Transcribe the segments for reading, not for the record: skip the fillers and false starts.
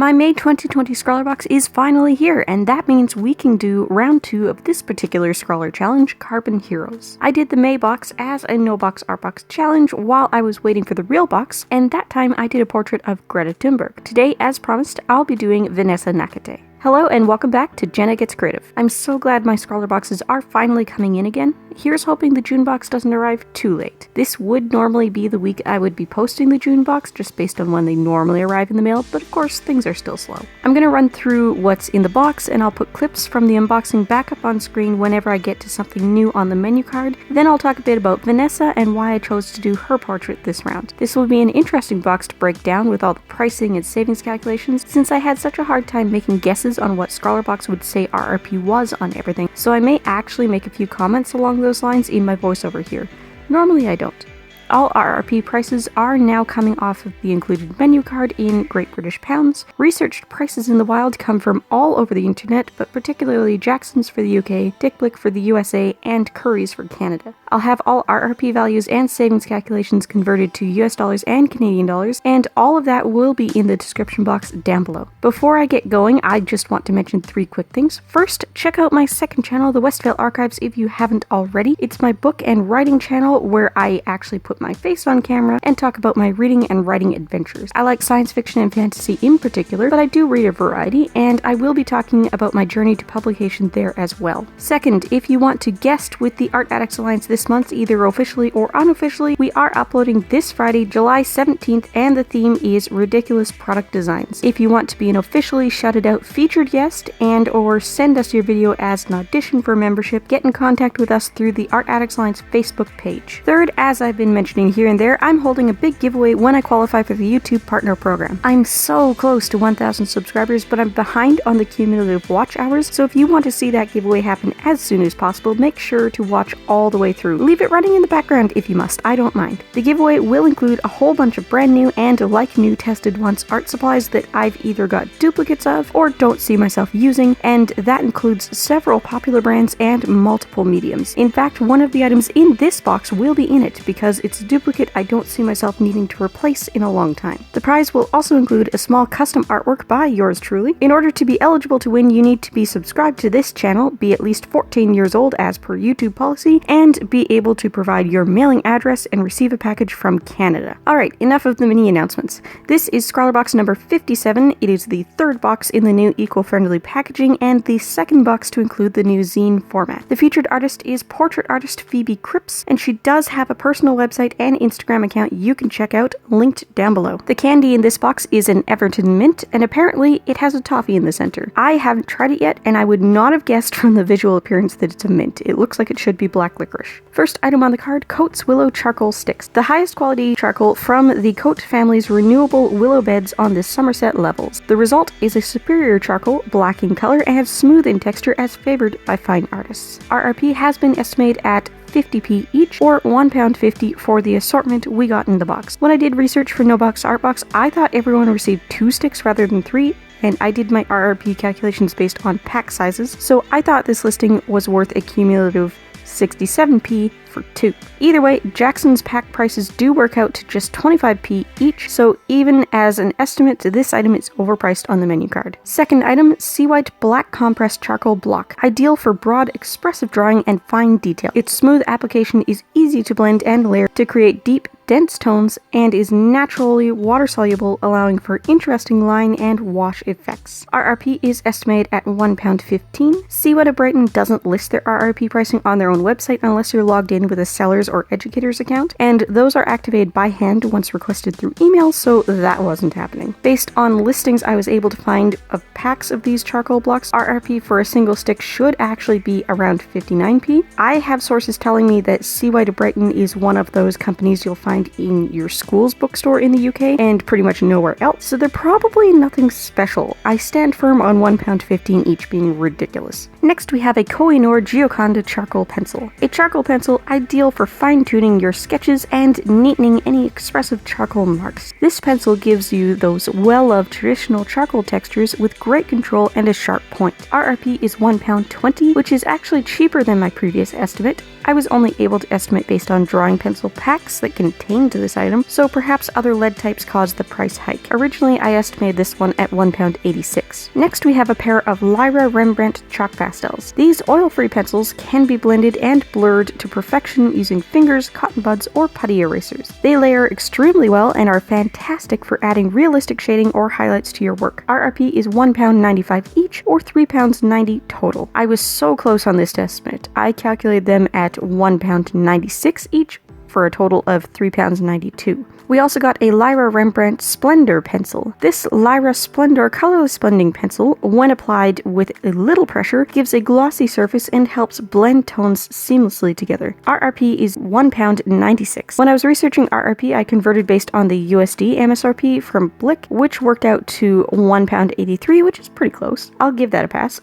My May 2020 ScrawlrBox is finally here, and that means we can do round 2 of this particular Scrawler challenge, Carbon Heroes. I did the May box as a no box art box challenge while I was waiting for the real box, and that time I did a portrait of Greta Thunberg. Today, as promised, I'll be doing Vanessa Nakate. Hello and welcome back to Jenna Gets Creative. I'm so glad my Scrawler boxes are finally coming in again. Here's hoping the June box doesn't arrive too late. This would normally be the week I would be posting the June box just based on when they normally arrive in the mail, but of course things are still slow. I'm going to run through what's in the box and I'll put clips from the unboxing back up on screen whenever I get to something new on the menu card. Then I'll talk a bit about Vanessa and why I chose to do her portrait this round. This will be an interesting box to break down with all the pricing and savings calculations since I had such a hard time making guesses on what ScrawlrBox would say RRP was on everything, so I may actually make a few comments along those lines in my voiceover here. Normally I don't. All RRP prices are now coming off of the included menu card in Great British Pounds. Researched prices in the wild come from all over the internet, but particularly Jackson's for the UK, Blick for the USA, and Curry's for Canada. I'll have all RRP values and savings calculations converted to US dollars and Canadian dollars, and all of that will be in the description box down below. Before I get going, I just want to mention 3 quick things. First, check out my second channel, the Westvale Archives, if you haven't already. It's my book and writing channel where I actually put my face on camera and talk about my reading and writing adventures. I like science fiction and fantasy in particular, but I do read a variety, and I will be talking about my journey to publication there as well. Second, if you want to guest with the Art Addicts Alliance this month, either officially or unofficially, we are uploading this Friday, July 17th, and the theme is ridiculous product designs. If you want to be an officially shouted out featured guest and or send us your video as an audition for membership, get in contact with us through the Art Addicts Alliance Facebook page. Third, as I've been mentioning here and there, I'm holding a big giveaway when I qualify for the YouTube Partner Program. I'm so close to 1,000 subscribers, but I'm behind on the cumulative watch hours, so if you want to see that giveaway happen as soon as possible, make sure to watch all the way through. Leave it running in the background if you must, I don't mind. The giveaway will include a whole bunch of brand new and like new tested once art supplies that I've either got duplicates of or don't see myself using, and that includes several popular brands and multiple mediums. In fact, one of the items in this box will be in it because it's a duplicate I don't see myself needing to replace in a long time. The prize will also include a small custom artwork by yours truly. In order to be eligible to win, you need to be subscribed to this channel, be at least 14 years old as per YouTube policy, and be able to provide your mailing address and receive a package from Canada. Alright, enough of the mini announcements. This is ScrawlrBox number 57. It is the 3rd box in the new eco-friendly packaging and the 2nd box to include the new zine format. The featured artist is portrait artist Phoebe Cripps, and she does have a personal website and Instagram account you can check out, linked down below. The candy in this box is an Everton mint, and apparently it has a toffee in the center. I haven't tried it yet, and I would not have guessed from the visual appearance that it's a mint. It looks like it should be black licorice. First item on the card, Coats Willow Charcoal Sticks. The highest quality charcoal from the Coat family's renewable willow beds on the Somerset levels. The result is a superior charcoal, black in color and smooth in texture as favored by fine artists. RRP has been estimated at 50p each, or £1.50 for the assortment we got in the box. When I did research for No Box Art Box, I thought everyone received 2 sticks rather than 3, and I did my RRP calculations based on pack sizes, so I thought this listing was worth a cumulative 67p for 2. Either way, Jackson's pack prices do work out to just 25p each, so even as an estimate, this item is overpriced on the menu card. Second item, Seawhite Black Compressed Charcoal Block. Ideal for broad, expressive drawing and fine detail. Its smooth application is easy to blend and layer to create deep, dense tones, and is naturally water-soluble, allowing for interesting line and wash effects. RRP is estimated at £1.15. Seawhite of Brighton doesn't list their RRP pricing on their own website unless you're logged in with a seller's or educator's account, and those are activated by hand once requested through email, so that wasn't happening. Based on listings I was able to find of packs of these charcoal blocks, RRP for a single stick should actually be around 59p. I have sources telling me that Seawhite of Brighton is one of those companies you'll find in your school's bookstore in the UK and pretty much nowhere else, so they're probably nothing special. I stand firm on £1.15 each being ridiculous. Next we have a Koh-I-Noor Gioconda charcoal pencil. A charcoal pencil ideal for fine-tuning your sketches and neatening any expressive charcoal marks. This pencil gives you those well-loved traditional charcoal textures with great control and a sharp point. RRP is £1.20, which is actually cheaper than my previous estimate. I was only able to estimate based on drawing pencil packs that contained this item, so perhaps other lead types caused the price hike. Originally, I estimated this one at £1.86. Next, we have a pair of Lyra Rembrandt chalk pastels. These oil-free pencils can be blended and blurred to perfection using fingers, cotton buds, or putty erasers. They layer extremely well and are fantastic for adding realistic shading or highlights to your work. RRP is £1.95 each, or £3.90 total. I was so close on this estimate. I calculated them at £1.96 each, for a total of £3.92. We also got a Lyra Rembrandt Splendor pencil. This Lyra Splendor colorless blending pencil, when applied with a little pressure, gives a glossy surface and helps blend tones seamlessly together. RRP is £1.96. When I was researching RRP, I converted based on the USD MSRP from Blick, which worked out to £1.83, which is pretty close. I'll give that a pass.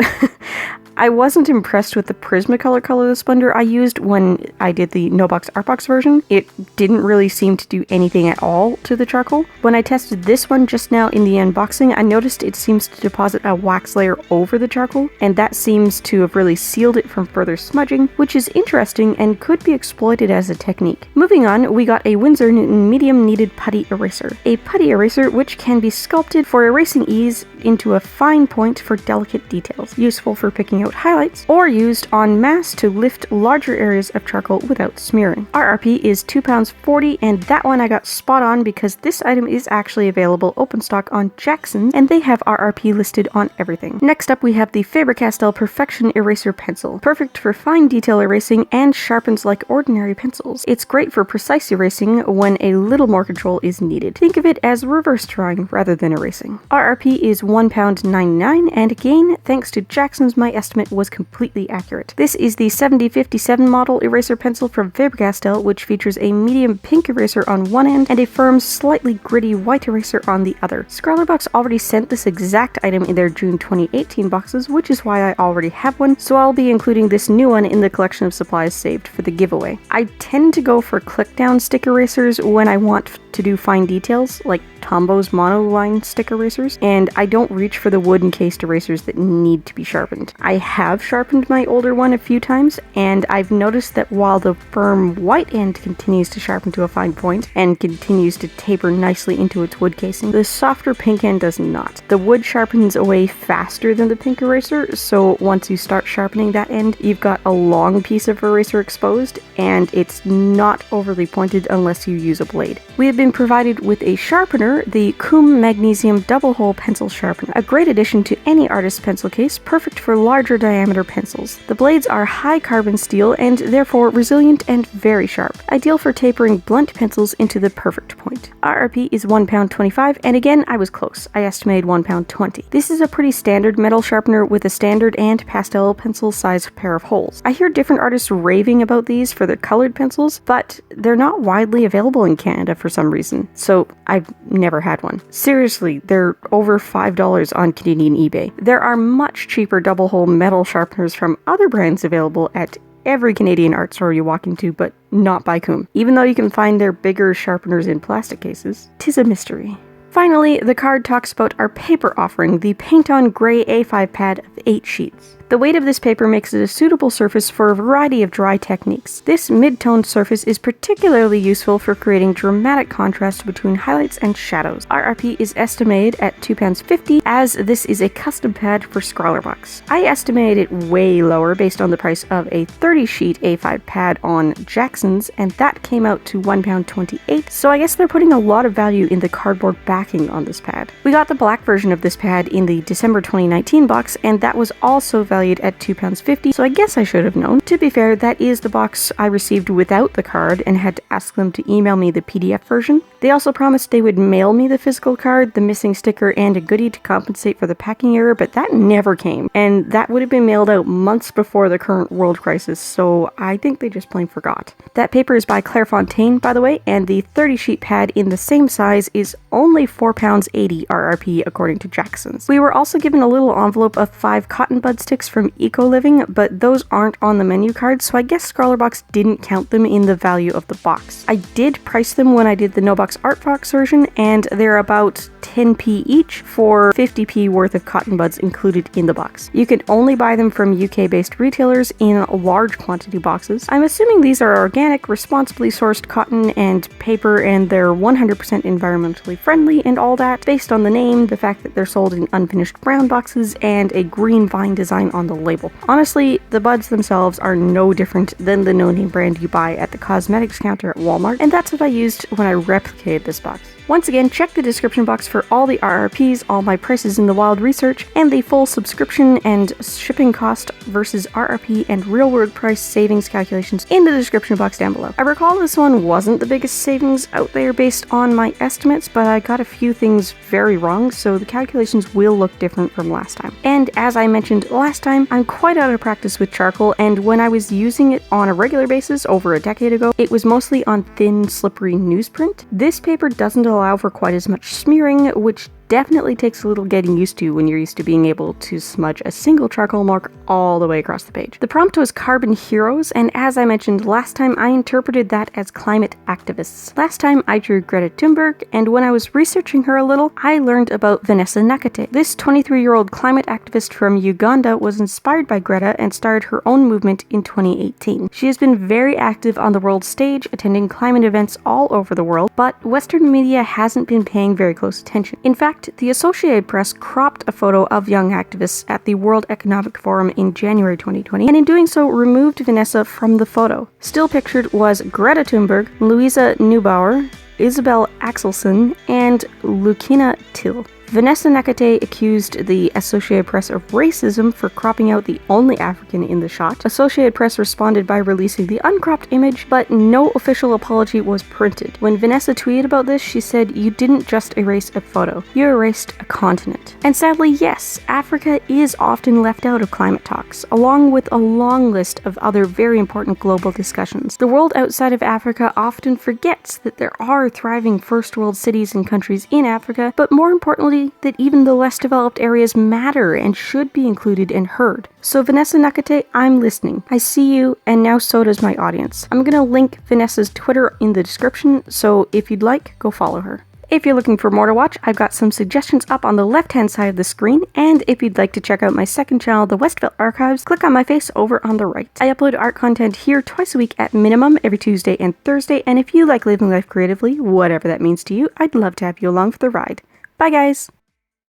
I wasn't impressed with the Prismacolor colorless blender I used when I did the No Box Art Box version. It didn't really seem to do anything at all to the charcoal. When I tested this one just now in the unboxing, I noticed it seems to deposit a wax layer over the charcoal, and that seems to have really sealed it from further smudging, which is interesting and could be exploited as a technique. Moving on, we got a Winsor Newton medium kneaded putty eraser. A putty eraser which can be sculpted for erasing ease into a fine point for delicate details, useful for picking out highlights, or used en masse to lift larger areas of charcoal without smearing. RRP is £2.40, and that one I got spot on because this item is actually available open stock on Jackson's, and they have RRP listed on everything. Next up, we have the Faber-Castell Perfection Eraser Pencil. Perfect for fine detail erasing and sharpens like ordinary pencils. It's great for precise erasing when a little more control is needed. Think of it as reverse drawing rather than erasing. RRP is £1.99, and again, thanks to Jackson's, my estimate was completely accurate. This is the 7057 model eraser pencil from Faber-Castell, which features a medium pink eraser on one end and a firm, slightly gritty white eraser on the other. ScrawlrBox already sent this exact item in their June 2018 boxes, which is why I already have one, so I'll be including this new one in the collection of supplies saved for the giveaway. I tend to go for click-down stick erasers when I want to do fine details, like Tombo's monoline stick erasers, and I don't reach for the wood encased erasers that need to be sharpened. I have sharpened my older one a few times, and I've noticed that while the firm white end continues to sharpen to a fine point and continues to taper nicely into its wood casing, the softer pink end does not. The wood sharpens away faster than the pink eraser, so once you start sharpening that end, you've got a long piece of eraser exposed, and it's not overly pointed unless you use a blade. We have been provided with a sharpener, the Coom Magnesium Double Hole Pencil Sharpener, a great addition to any artist's pencil case, perfect for larger diameter pencils. The blades are high carbon steel and therefore resilient and very sharp, ideal for tapering blunt pencils into the perfect point. RRP is £1.25, and again, I was close. I estimated £1.20. This is a pretty standard metal sharpener with a standard and pastel pencil size pair of holes. I hear different artists raving about these for their colored pencils, but they're not widely available in Canada for some reason, so I've never had one. Seriously, they're over $5 on Canadian eBay. There are much cheaper double hole metal sharpeners from other brands available at every Canadian art store you walk into, but not by Coom. Even though you can find their bigger sharpeners in plastic cases, 'tis a mystery. Finally, the card talks about our paper offering, the Paint On Gray A5 pad of 8 sheets. The weight of this paper makes it a suitable surface for a variety of dry techniques. This mid-toned surface is particularly useful for creating dramatic contrast between highlights and shadows. RRP is estimated at £2.50, as this is a custom pad for ScrawlrBox. I estimated it way lower based on the price of a 30-sheet A5 pad on Jackson's, and that came out to £1.28, so I guess they're putting a lot of value in the cardboard backing on this pad. We got the black version of this pad in the December 2019 box, and that was also valued at £2.50, so I guess I should have known. To be fair, that is the box I received without the card and had to ask them to email me the PDF version. They also promised they would mail me the physical card, the missing sticker, and a goodie to compensate for the packing error, but that never came, and that would have been mailed out months before the current world crisis, so I think they just plain forgot. That paper is by Clairefontaine, by the way, and the 30-sheet pad in the same size is only £4.80 RRP according to Jackson's. We were also given a little envelope of 5 5 cotton bud sticks from Eco Living, but those aren't on the menu card, so I guess ScrawlrBox didn't count them in the value of the box. I did price them when I did the no box art box version, and they're about 10p each for 50p worth of cotton buds included in the box. You can only buy them from UK-based retailers in large quantity boxes. I'm assuming these are organic, responsibly sourced cotton and paper, and they're 100% environmentally friendly and all that, based on the name, the fact that they're sold in unfinished brown boxes, and a green vine design on the label. Honestly, the buds themselves are no different than the no-name brand you buy at the cosmetics counter at Walmart, and that's what I used when I replicated this box. Once again, check the description box for all the RRPs, all my prices in the wild research, and the full subscription and shipping cost versus RRP and real world price savings calculations in the description box down below. I recall this one wasn't the biggest savings out there based on my estimates, but I got a few things very wrong, so the calculations will look different from last time. And as I mentioned last time, I'm quite out of practice with charcoal, and when I was using it on a regular basis over a decade ago, it was mostly on thin, slippery newsprint. This paper doesn't allow for quite as much smearing, which definitely takes a little getting used to when you're used to being able to smudge a single charcoal mark all the way across the page. The prompt was Carbon Heroes, and as I mentioned last time, I interpreted that as climate activists. Last time I drew Greta Thunberg, and when I was researching her a little, I learned about Vanessa Nakate. This 23-year-old climate activist from Uganda was inspired by Greta and started her own movement in 2018. She has been very active on the world stage, attending climate events all over the world, but Western media hasn't been paying very close attention. In fact, the Associated Press cropped a photo of young activists at the World Economic Forum in January 2020, and in doing so removed Vanessa from the photo. Still pictured was Greta Thunberg, Louisa Neubauer, Isabel Axelson, and Lucina Till. Vanessa Nakate accused the Associated Press of racism for cropping out the only African in the shot. Associated Press responded by releasing the uncropped image, but no official apology was printed. When Vanessa tweeted about this, she said, "You didn't just erase a photo, you erased a continent." And sadly, yes, Africa is often left out of climate talks, along with a long list of other very important global discussions. The world outside of Africa often forgets that there are thriving first world cities and countries in Africa, but more importantly, that even the less developed areas matter and should be included and heard. So Vanessa Nakate, I'm listening. I see you, and now so does my audience. I'm gonna link Vanessa's Twitter in the description, so if you'd like, go follow her. If you're looking for more to watch, I've got some suggestions up on the left-hand side of the screen, and if you'd like to check out my second channel, the Westville Archives, click on my face over on the right. I upload art content here twice a week at minimum, every Tuesday and Thursday, and if you like living life creatively, whatever that means to you, I'd love to have you along for the ride. Bye guys!